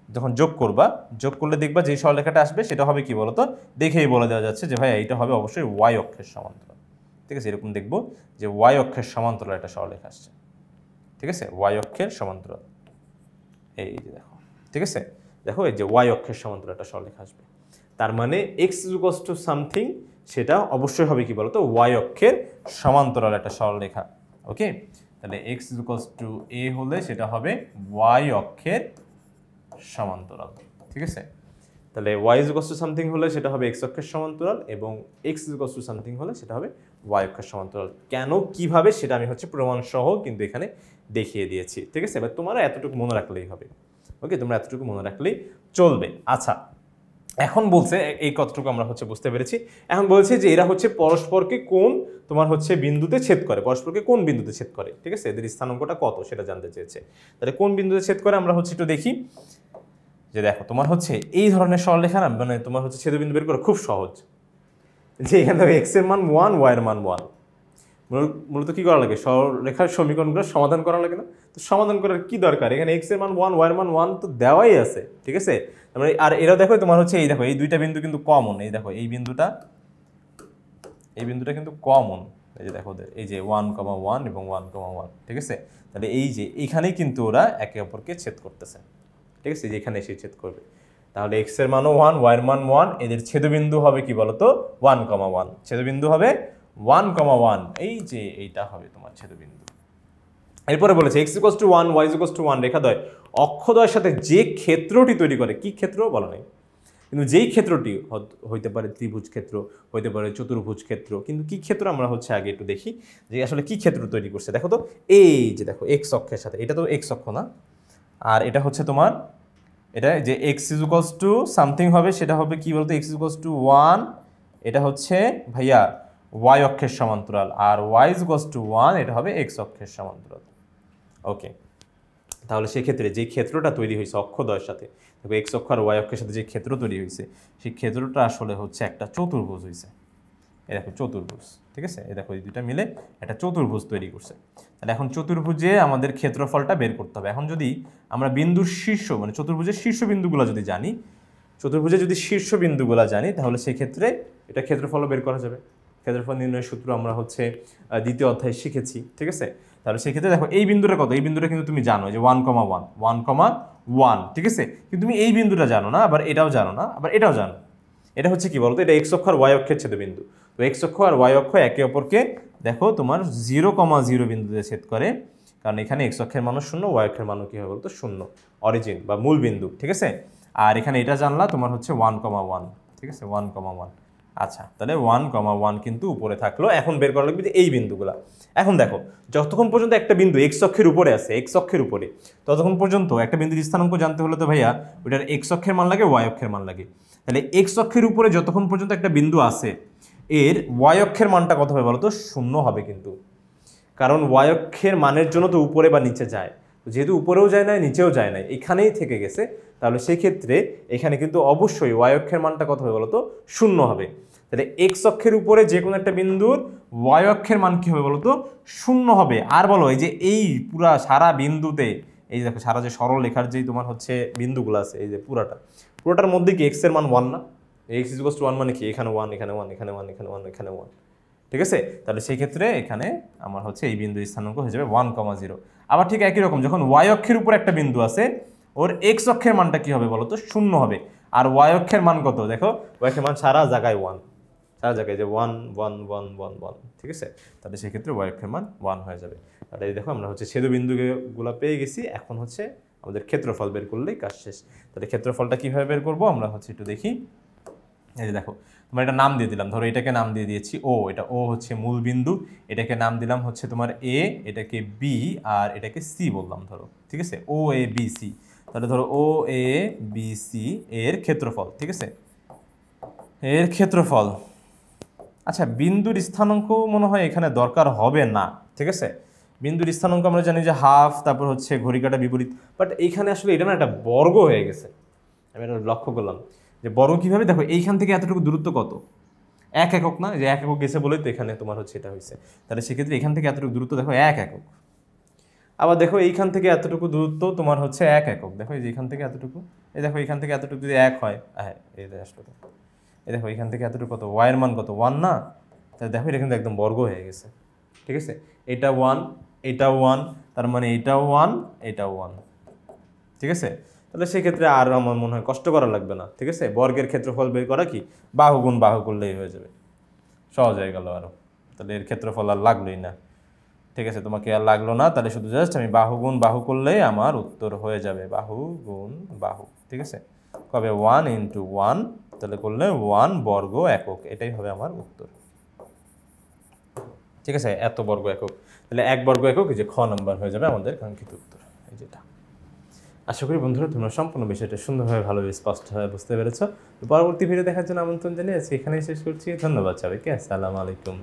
যখন যোগ করবা, যোগ করলে দেখবা যে সরলরেখাটা আসবে সেটা হবে কি বলতো, দেখেই বলে দেওয়া যাচ্ছে যে ভাই এইটা হবে অবশ্যই ওয়াই অক্ষের সমান্তরাল, ঠিক আছে। এরকম দেখবো যে ওয়াই অক্ষের সমান্তরাল একটা সরলরেখা আসছে, ঠিক আছে, ওয়াই অক্ষের সমান্তরাল, এই যে দেখো, ঠিক আছে। দেখো এই যে ওয়াই অক্ষের সমান্তরাল একটা সরলরেখা আসবে, তার মানে এক্স ইকুয়ালস টু সামথিং সেটা অবশ্যই হবে কি বলতো, ওয়াই অক্ষের সমান্তরাল একটা সরলরেখা, ওকে। তাহলে এক্স ইকুয়ালস টু এ হলে সেটা হবে ওয়াই অক্ষের সমান্তরাল, ঠিক আছে। তাহলে y is equals to something হলে সেটা হবে x অক্ষের সমান্তরাল, এবং x is equals to something হলে সেটা হবে y অক্ষের সমান্তরাল। কেন কিভাবে সেটা আমি হচ্ছে প্রমাণ সহ কিন্তু এখানে দেখিয়ে দিয়েছি, ঠিক আছে। এবার তোমরা এতটুকু মনে রাখলেই হবে, ওকে, তোমরা এতটুকু মনে রাখলেই চলবে। আচ্ছা, এখন বলছে এই কতটুকু আমরা হচ্ছে বুঝতে পেরেছি। এখন বলছে যে এরা হচ্ছে পরস্পরকে কোন তোমার হচ্ছে বিন্দুতে ছেদ করে, পরস্পরকে কোন বিন্দুতে ছেদ করে, ঠিক আছে, এদের স্থানাঙ্কটা কত সেটা জানতে চেয়েছে। তাহলে কোন বিন্দুতে ছেদ করে আমরা হচ্ছে একটু দেখি, যে দেখো তোমার হচ্ছে এই ধরনের সরলরেখা না, মানে তোমার হচ্ছে ছেদবিন্দু বের করা খুব সহজ, যে এখানে দেখো x এর মান 1, y এর মান 1। মূলত কি করা লাগে, সরলরেখার সমীকরণগুলো সমাধান করা লাগে না? তো সমাধান করার কি দরকার, এখানে x এর মান 1, y এর মান 1 তো দেওয়াই আছে, ঠিক আছে। মানে আর এরা দেখো তোমার হচ্ছে এই দেখো এই দুইটা বিন্দু কিন্তু কমন, এই দেখো এই বিন্দুটা কিন্তু কমন, এই যে দেখো এই যে 1,1 এবং 1,1, ঠিক আছে। তাহলে এই যে এইখানেই কিন্তু ওরা একে অপরকে ছেদ করতেছে, ঠিক আছে, যেখানে এসে ছেদ করবে। তাহলে x এর মানও 1, y এর মান 1, এদের ছেদবিন্দু হবে কি বলতো 1,1, ছেদবিন্দু হবে 1,1, এই যে এইটা হবে তোমার ছেদবিন্দু। এরপরে বলেছে x equals to 1, y equals to 1 রেখাদ্বয় অক্ষদ্বয়ের সাথে যে ক্ষেত্রটি তৈরি করে, কি ক্ষেত্র বলা নেই, কিন্তু যেই ক্ষেত্রটি হইতে পারে ত্রিভুজ ক্ষেত্র, হইতে পারে চতুর্ভুজ ক্ষেত্র, কিন্তু কি ক্ষেত্র আমরা হচ্ছে আগে একটু দেখি যে আসলে কি ক্ষেত্র তৈরি করছে। দেখো তো এই যে দেখো x অক্ষের সাথে, এটা তো x অক্ষ না, আর এটা হচ্ছে তোমার এটা যে x ইকুয়ালস টু সামথিং হবে সেটা হবে কি বলতো x ইকুয়ালস টু 1, এটা হচ্ছে ভাইয়া y অক্ষের সমান্তরাল, আর y ইকুয়ালস টু 1 এটা হবে x অক্ষের সমান্তরাল, ওকে। তাহলে সেক্ষেত্রে যে ক্ষেত্রটা তৈরি হয়েছে অক্ষদ্বয়ের সাথে, দেখো x অক্ষ আর y অক্ষের সাথে যে ক্ষেত্র তৈরি হয়েছে সেই ক্ষেত্রটা আসলে হচ্ছে একটা চতুর্ভুজ হয়েছে, এই দেখো চতুর্ভুজ, ঠিক আছে। এই দেখো এই দুইটা মিলে একটা চতুর্ভুজ তৈরি করছে। তাহলে এখন চতুর্ভুজে আমাদের ক্ষেত্রফলটা বের করতে হবে। এখন যদি আমরা বিন্দুর শীর্ষ মানে চতুর্ভুজের শীর্ষ বিন্দুগুলো যদি জানি, চতুর্ভুজে যদি শীর্ষ বিন্দুগুলো জানি তাহলে সেই ক্ষেত্রে এটা ক্ষেত্রফলও বের করা যাবে। ক্ষেত্রফল নির্ণয়ের সূত্র আমরা হচ্ছে দ্বিতীয় অধ্যায়ে শিখেছি, ঠিক আছে। তাহলে সেক্ষেত্রে দেখো এই বিন্দুটা কত, এই বিন্দুটা কিন্তু তুমি জানো যে 1,1, ঠিক আছে। কিন্তু তুমি এই বিন্দুটা জানো না, আবার এটাও জানো না, আবার এটাও জানো। এটা হচ্ছে কি বলতো, এটা x অক্ষ আর y অক্ষের ছেদবিন্দু। তো x অক্ষ আর y অক্ষ একে অপরকে দেখো তোমার 0,0 বিন্দুতে ছেদ করে, কারণ এখানে x অক্ষের মানও 0, y অক্ষের মানও কি হবে বলতো 0, অরিজিন বা মূল বিন্দু, ঠিক আছে। আর এখানে এটা জানলা তোমার হচ্ছে 1,1, ঠিক আছে, 1,1। আচ্ছা, তাহলে 1,1 কিন্তু উপরে থাকলো। এখন বের করা লাগবে যে এই বিন্দুগুলা। এখন দেখো যতক্ষণ পর্যন্ত একটা বিন্দু x অক্ষের উপরে আছে, x অক্ষের উপরে, ততক্ষণ পর্যন্ত একটা বিন্দুর স্থানাঙ্ক জানতে হলে তো ভাইয়া ওটার x অক্ষের মান লাগে, y অক্ষের মান লাগে। তাহলে x অক্ষের উপরে যতক্ষণ পর্যন্ত একটা বিন্দু আছে এর y অক্ষের মানটা কত হবে বলতো 0 হবে কিন্তু, কারণ y অক্ষের মানের জন্য তো উপরে বা নিচে যায়। যেহেতু উপরেও যায় নাই নিচেও যায় নাই, এখানেই থেকে গেছে, তাহলে সেই ক্ষেত্রে এখানে কিন্তু অবশ্যই ওয়াই অক্ষের মানটা কত হবে বলতো, শূন্য হবে। তাহলে এক্স অক্ষের উপরে যে কোনো একটা বিন্দুর ওয়াই অক্ষের মান কি হবে বলতো, শূন্য হবে। আর বলো এই যে এই পুরা সারা বিন্দুতে, এই দেখো সারা যে সরল লেখার যেই তোমার হচ্ছে বিন্দুগুলো আছে, এই যে পুরোটার মধ্যে কি এক্স এর মান 1 না? এক্স ইজ ইকুয়ালস টু 1 মানে কি, এখানে 1, এখানে 1, এখানে 1, এখানে 1, এখানে 1, ঠিক আছে? তাহলে সেই ক্ষেত্রে এখানে আমার হচ্ছে এই বিন্দু স্থানাঙ্ক হয়ে যাবে 1,0। আবার ঠিক একই রকম যখন ওয়াই অক্ষের উপর একটা বিন্দু আছে, ওর এক্স অক্ষের মানটা কি হবে বলতো, শূন্য হবে। আর ওয়াই অক্ষের মান কত, দেখো ওয়াই অক্ষের মান সারা জায়গায় 1, সারা জায়গায় যে 1 1 1 1 1, ঠিক আছে? তাহলে সেই ক্ষেত্রে ওয়াই অক্ষের মান 1 হয়ে যাবে। তাহলে এই দেখো আমরা হচ্ছে ছেদবিন্দুগুলো পেয়ে গেছি, এখন হচ্ছে আমাদের ক্ষেত্রফল বের করলেই কাজ শেষ। তাহলে ক্ষেত্রফলটা কিভাবে বের করবো আমরা হচ্ছে একটু দেখি। এই যে দেখো, তোমার এটা নাম দিয়ে দিলাম, ধরো এটাকে নাম দিয়ে দিয়েছি ও, এটা ও হচ্ছে মূল বিন্দু, এটাকে নাম দিলাম হচ্ছে তোমার এ, এটাকে বি, আর এটাকে সি বললাম ধরো, ঠিক আছে? ও এ বি সি। তাহলে ধরো ও এ বি সি এর ক্ষেত্রফল, ঠিক আছে? এর ক্ষেত্রফল। আচ্ছা, বিন্দুর স্থানাঙ্ক মনে হয় এখানে দরকার হবে না, ঠিক আছে? বিন্দুর স্থানাঙ্ক আমরা জানি যে হাফ, তারপর হচ্ছে ঘড়ি কাঁটা বিপরীত, বাট এইখানে আসলে এটা না একটা বর্গ হয়ে গেছে। আমি এটা লক্ষ্য করলাম যে বর্গ কিভাবে, দেখো এইখান থেকে এতটুকু দূরত্ব কত, 1 একক না? যে 1 একক গেছে বলেই তো এখানে তোমার হচ্ছে এটা হয়েছে। তাহলে সেক্ষেত্রে এখান থেকে এতটুকু দূরত্ব দেখো 1 একক। আবার দেখো এইখান থেকে এতটুকু দূরত্ব তোমার হচ্ছে 1 একক। দেখো এই যে এখান থেকে এতটুকু, এই দেখো এখান থেকে এতটুকু যদি 1 হয়, হ্যাঁ এই আসলো, এই দেখো এখান থেকে এতটুকু কত, ওয়াই এর মান কত, 1 না? তাহলে দেখো এটা কিন্তু একদম বর্গ হয়ে গেছে, ঠিক আছে? এটা 1, এটা 1, তার মানে এটাও 1, এটাও 1, ঠিক আছে? তাহলে সেক্ষেত্রে আর আমার মনে হয় কষ্ট করা লাগবে না, ঠিক আছে? বর্গের ক্ষেত্রফল বের করা কি, বাহু গুণ বাহু করলেই হয়ে যাবে, সহজ হয়ে গেল আরো। তাহলে এর ক্ষেত্রফল আর লাগলোই না, ঠিক আছে? তোমাকে আর লাগলো না, তাহলে শুধু জাস্ট আমি বাহু গুণ বাহু করলেই আমার উত্তর হয়ে যাবে, বাহু গুণ বাহু, ঠিক আছে? কবে 1 ইন্টু 1, তাহলে করলে 1 বর্গ একক, এটাই হবে আমার উত্তর, ঠিক আছে? এত বর্গ একক, তাহলে 1 বর্গ একক, এই যে খ নাম্বার হয়ে যাবে আমাদের কাঙ্ক্ষিত উত্তর, এই যেটা। আশা করি বন্ধুরা তোমরা সম্পূর্ণ বিষয়টা সুন্দরভাবে ভালোভাবে স্পষ্টভাবে বুঝতে পেরেছো। পরবর্তী ভিডিও দেখার জন্য আমন্ত্রণ জানিয়ে আজকে এখানেই শেষ করছি। ধন্যবাদ সবাইকে, আসসালামু আলাইকুম।